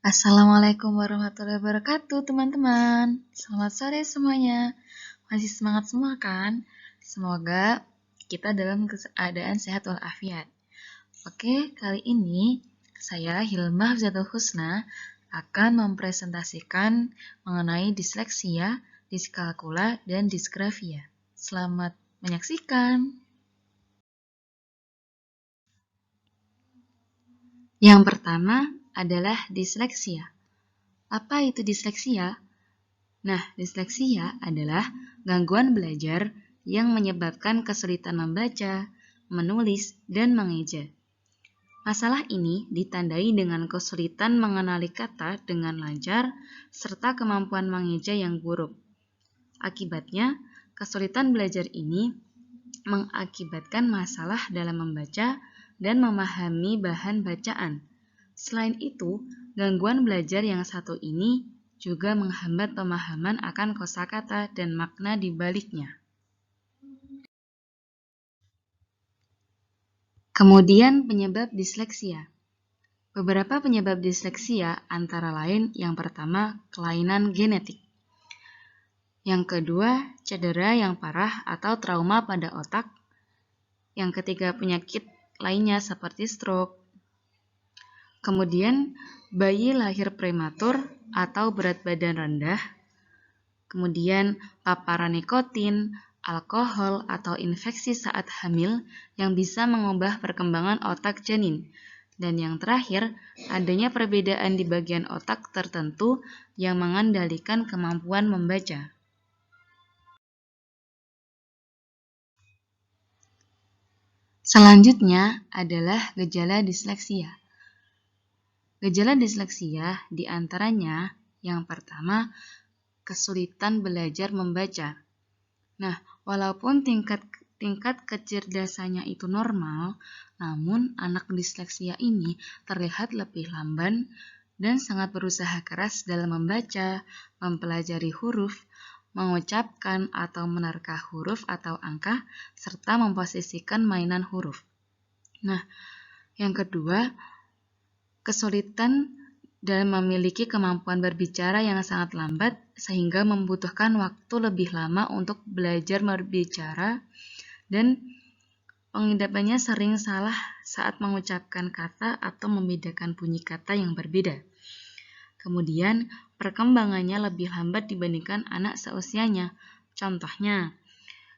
Assalamualaikum warahmatullahi wabarakatuh, teman-teman. Selamat sore semuanya. Masih semangat semua kan? Semoga kita dalam keadaan sehat walafiat. Oke, kali ini saya Hilmah Hafzatul Husna akan mempresentasikan mengenai disleksia, diskalkula, dan disgrafia. Selamat menyaksikan. Yang pertama adalah disleksia. Apa itu disleksia? Nah, disleksia adalah gangguan belajar yang menyebabkan kesulitan membaca, menulis, dan mengeja. Masalah ini ditandai dengan kesulitan mengenali kata dengan lancar serta kemampuan mengeja yang buruk. Akibatnya, kesulitan belajar ini mengakibatkan masalah dalam membaca dan memahami bahan bacaan. Selain itu, gangguan belajar yang satu ini juga menghambat pemahaman akan kosakata dan makna di baliknya. Kemudian penyebab disleksia. Beberapa penyebab disleksia antara lain yang pertama, kelainan genetik. Yang kedua, cedera yang parah atau trauma pada otak. Yang ketiga, penyakit lainnya seperti stroke. Kemudian, bayi lahir prematur atau berat badan rendah. Kemudian, paparan nikotin, alkohol, atau infeksi saat hamil yang bisa mengubah perkembangan otak janin. Dan yang terakhir, adanya perbedaan di bagian otak tertentu yang mengendalikan kemampuan membaca. Selanjutnya adalah gejala disleksia. Gejala disleksia diantaranya yang pertama, kesulitan belajar membaca. Nah, walaupun tingkat kecerdasannya itu normal, namun anak disleksia ini terlihat lebih lamban dan sangat berusaha keras dalam membaca, mempelajari huruf, mengucapkan atau menerka huruf atau angka, serta memposisikan mainan huruf. Nah, yang kedua, kesulitan dalam memiliki kemampuan berbicara yang sangat lambat sehingga membutuhkan waktu lebih lama untuk belajar berbicara dan pengindapannya sering salah saat mengucapkan kata atau membedakan bunyi kata yang berbeda. Kemudian, perkembangannya lebih lambat dibandingkan anak seusianya. Contohnya,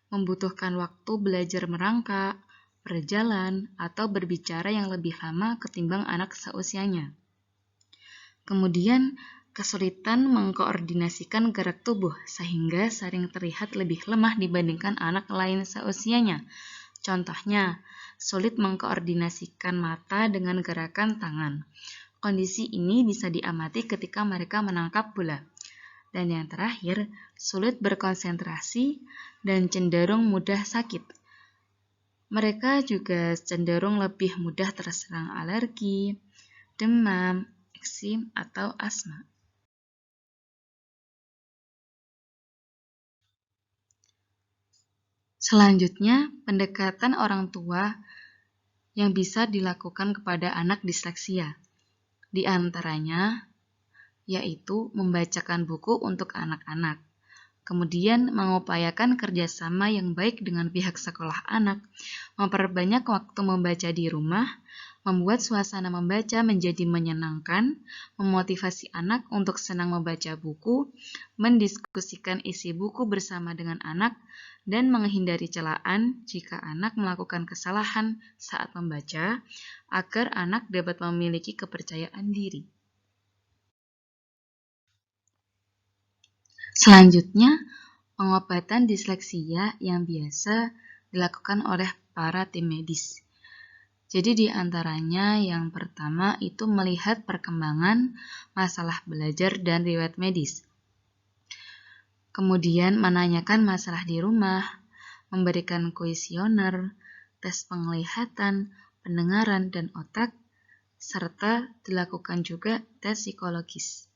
membutuhkan waktu belajar merangkak, berjalan, atau berbicara yang lebih lama ketimbang anak seusianya. Kemudian, kesulitan mengkoordinasikan gerak tubuh sehingga sering terlihat lebih lemah dibandingkan anak lain seusianya. Contohnya, sulit mengkoordinasikan mata dengan gerakan tangan. Kondisi ini bisa diamati ketika mereka menangkap bola. Dan yang terakhir, sulit berkonsentrasi dan cenderung mudah sakit. Mereka juga cenderung lebih mudah terserang alergi, demam, eksim, atau asma. Selanjutnya, pendekatan orang tua yang bisa dilakukan kepada anak disleksia. Di antaranya, yaitu membacakan buku untuk anak-anak. Kemudian, mengupayakan kerjasama yang baik dengan pihak sekolah anak, memperbanyak waktu membaca di rumah, membuat suasana membaca menjadi menyenangkan, memotivasi anak untuk senang membaca buku, mendiskusikan isi buku bersama dengan anak, dan menghindari celaan jika anak melakukan kesalahan saat membaca, agar anak dapat memiliki kepercayaan diri. Selanjutnya, pengobatan disleksia yang biasa dilakukan oleh para tim medis. Jadi di antaranya yang pertama itu melihat perkembangan masalah belajar dan riwayat medis. Kemudian menanyakan masalah di rumah, memberikan kuesioner, tes penglihatan, pendengaran, dan otak, serta dilakukan juga tes psikologis.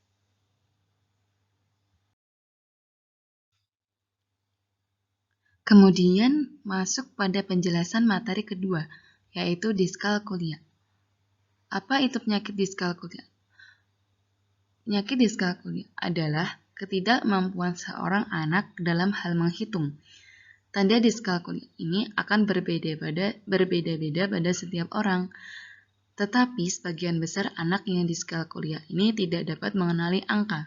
Kemudian masuk pada penjelasan materi kedua, yaitu diskalkulia. Apa itu penyakit diskalkulia? Penyakit diskalkulia adalah ketidakmampuan seorang anak dalam hal menghitung. Tanda diskalkulia ini akan berbeda-beda pada setiap orang, tetapi sebagian besar anak yang diskalkulia ini tidak dapat mengenali angka.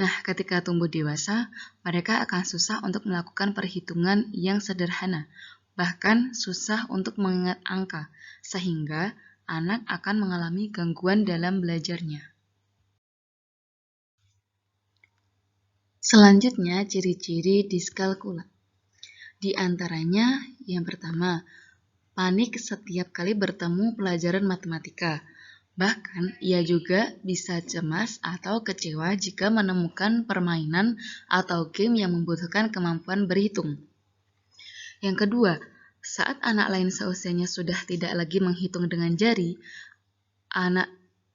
Nah, ketika tumbuh dewasa, mereka akan susah untuk melakukan perhitungan yang sederhana, bahkan susah untuk mengingat angka, sehingga anak akan mengalami gangguan dalam belajarnya. Selanjutnya, ciri-ciri diskalkula. Di antaranya, yang pertama, panik setiap kali bertemu pelajaran matematika. Bahkan, ia juga bisa cemas atau kecewa jika menemukan permainan atau game yang membutuhkan kemampuan berhitung. Yang kedua, saat anak lain seusianya sudah tidak lagi menghitung dengan jari, anak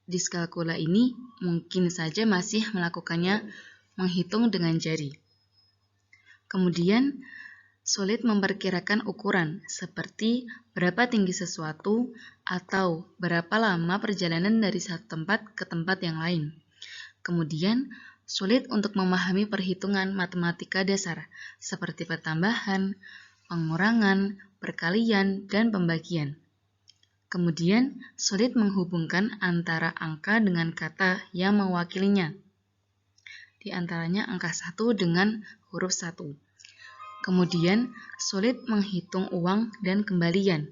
diskalkula ini mungkin saja masih melakukannya menghitung dengan jari. Kemudian, sulit memperkirakan ukuran, seperti berapa tinggi sesuatu atau berapa lama perjalanan dari satu tempat ke tempat yang lain. Kemudian, sulit untuk memahami perhitungan matematika dasar, seperti pertambahan, pengurangan, perkalian, dan pembagian. Kemudian, sulit menghubungkan antara angka dengan kata yang mewakilinya. Di antaranya angka 1 dengan huruf 1. Kemudian, sulit menghitung uang dan kembalian.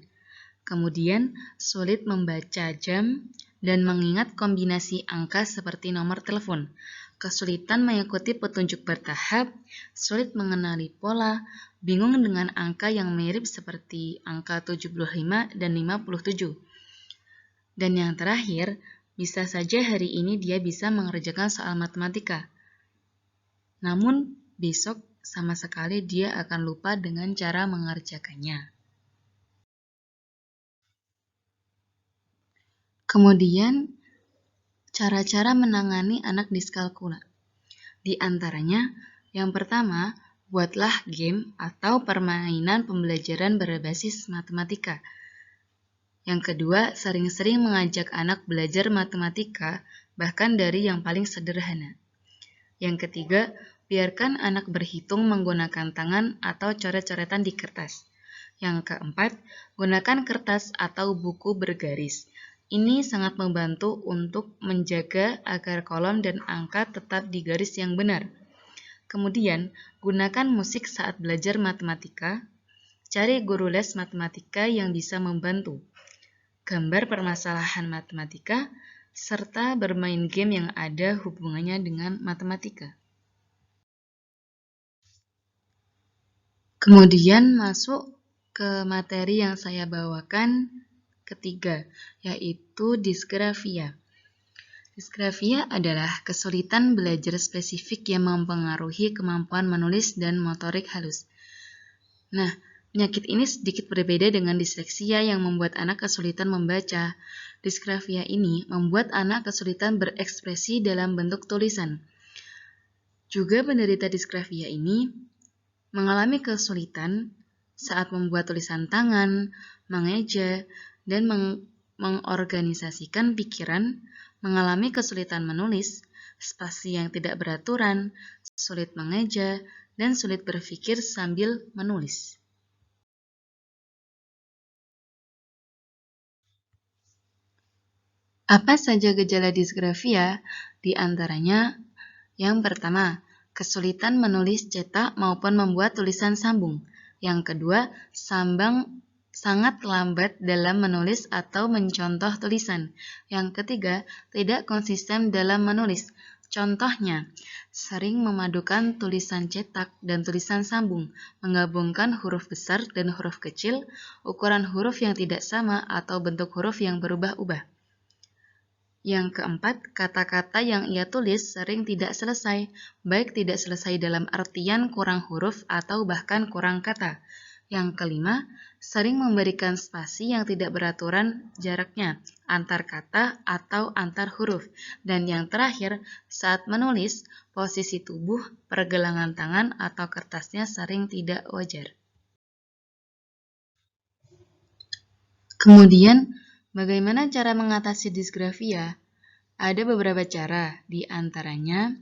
Kemudian, sulit membaca jam dan mengingat kombinasi angka seperti nomor telepon. Kesulitan mengikuti petunjuk bertahap, sulit mengenali pola, bingung dengan angka yang mirip seperti angka 75 dan 57. Dan yang terakhir, bisa saja hari ini dia bisa mengerjakan soal matematika. Namun, besok sama sekali dia akan lupa dengan cara mengerjakannya. Kemudian, cara-cara menangani anak diskalkula. Di antaranya, yang pertama, buatlah game atau permainan pembelajaran berbasis matematika. Yang kedua, sering-sering mengajak anak belajar matematika, bahkan dari yang paling sederhana. Yang ketiga, biarkan anak berhitung menggunakan tangan atau coret-coretan di kertas. Yang keempat, gunakan kertas atau buku bergaris. Ini sangat membantu untuk menjaga agar kolom dan angka tetap di garis yang benar. Kemudian, gunakan musik saat belajar matematika. Cari guru les matematika yang bisa membantu. Gambar permasalahan matematika, serta bermain game yang ada hubungannya dengan matematika. Kemudian masuk ke materi yang saya bawakan ketiga, yaitu disgrafia. Disgrafia adalah kesulitan belajar spesifik yang mempengaruhi kemampuan menulis dan motorik halus. Nah, penyakit ini sedikit berbeda dengan disleksia yang membuat anak kesulitan membaca. Disgrafia ini membuat anak kesulitan berekspresi dalam bentuk tulisan. Juga penderita disgrafia ini mengalami kesulitan saat membuat tulisan tangan, mengeja, dan mengorganisasikan pikiran, mengalami kesulitan menulis, spasi yang tidak beraturan, sulit mengeja, dan sulit berpikir sambil menulis. Apa saja gejala disgrafia? Di antaranya, yang pertama, kesulitan menulis cetak maupun membuat tulisan sambung. Yang kedua, sangat lambat dalam menulis atau mencontoh tulisan. Yang ketiga, tidak konsisten dalam menulis. Contohnya, sering memadukan tulisan cetak dan tulisan sambung, menggabungkan huruf besar dan huruf kecil, ukuran huruf yang tidak sama atau bentuk huruf yang berubah-ubah. Yang keempat, kata-kata yang ia tulis sering tidak selesai, baik tidak selesai dalam artian kurang huruf atau bahkan kurang kata. Yang kelima, sering memberikan spasi yang tidak beraturan jaraknya, antar kata atau antar huruf. Dan yang terakhir, saat menulis, posisi tubuh, pergelangan tangan atau kertasnya sering tidak wajar. Kemudian, bagaimana cara mengatasi disgrafia? Ada beberapa cara, di antaranya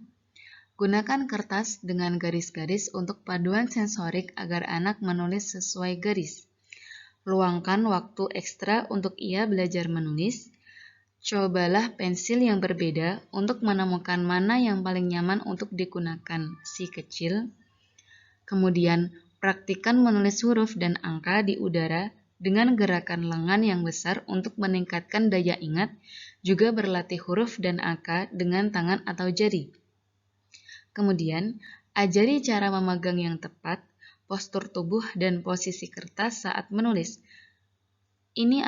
gunakan kertas dengan garis-garis untuk paduan sensorik agar anak menulis sesuai garis. Luangkan waktu ekstra untuk ia belajar menulis. Cobalah pensil yang berbeda untuk menemukan mana yang paling nyaman untuk digunakan si kecil. Kemudian, praktikkan menulis huruf dan angka di udara dengan gerakan lengan yang besar untuk meningkatkan daya ingat, juga berlatih huruf dan angka dengan tangan atau jari. Kemudian, ajari cara memegang yang tepat, postur tubuh, dan posisi kertas saat menulis. Ini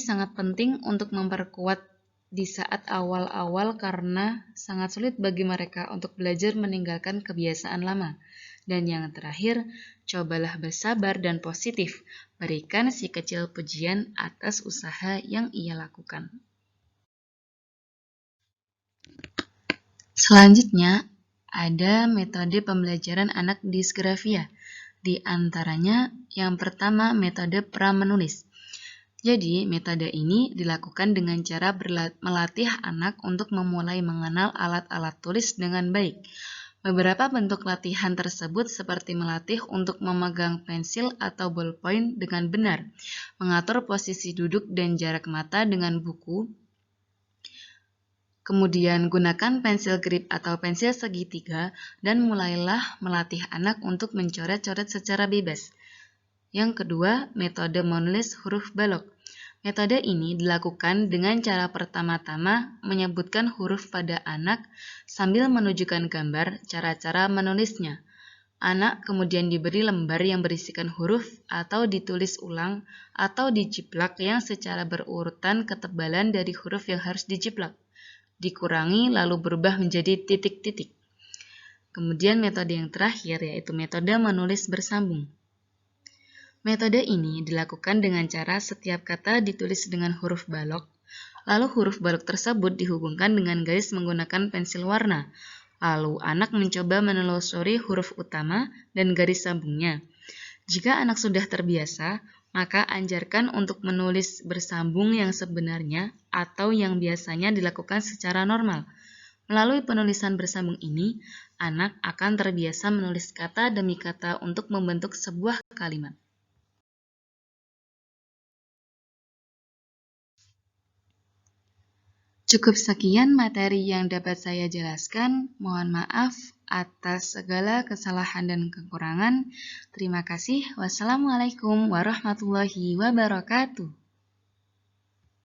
sangat penting untuk memperkuat di saat awal-awal karena sangat sulit bagi mereka untuk belajar meninggalkan kebiasaan lama. Dan yang terakhir, cobalah bersabar dan positif. Berikan si kecil pujian atas usaha yang ia lakukan. Selanjutnya, ada metode pembelajaran anak disgrafia. Di antaranya, yang pertama metode pra-menulis. Jadi, metode ini dilakukan dengan cara melatih anak untuk memulai mengenal alat-alat tulis dengan baik. Beberapa bentuk latihan tersebut seperti melatih untuk memegang pensil atau ballpoint dengan benar, mengatur posisi duduk dan jarak mata dengan buku, kemudian gunakan pensil grip atau pensil segitiga, dan mulailah melatih anak untuk mencoret-coret secara bebas. Yang kedua, metode menulis huruf balok. Metode ini dilakukan dengan cara pertama-tama menyebutkan huruf pada anak sambil menunjukkan gambar cara-cara menulisnya. Anak kemudian diberi lembar yang berisikan huruf atau ditulis ulang atau dijiplak yang secara berurutan ketebalan dari huruf yang harus dijiplak. Dikurangi lalu berubah menjadi titik-titik. Kemudian metode yang terakhir yaitu metode menulis bersambung. Metode ini dilakukan dengan cara setiap kata ditulis dengan huruf balok, lalu huruf balok tersebut dihubungkan dengan garis menggunakan pensil warna. Lalu anak mencoba menelusuri huruf utama dan garis sambungnya. Jika anak sudah terbiasa, maka anjurkan untuk menulis bersambung yang sebenarnya atau yang biasanya dilakukan secara normal. Melalui penulisan bersambung ini, anak akan terbiasa menulis kata demi kata untuk membentuk sebuah kalimat. Cukup sekian materi yang dapat saya jelaskan. Mohon maaf atas segala kesalahan dan kekurangan. Terima kasih. Wassalamualaikum warahmatullahi wabarakatuh.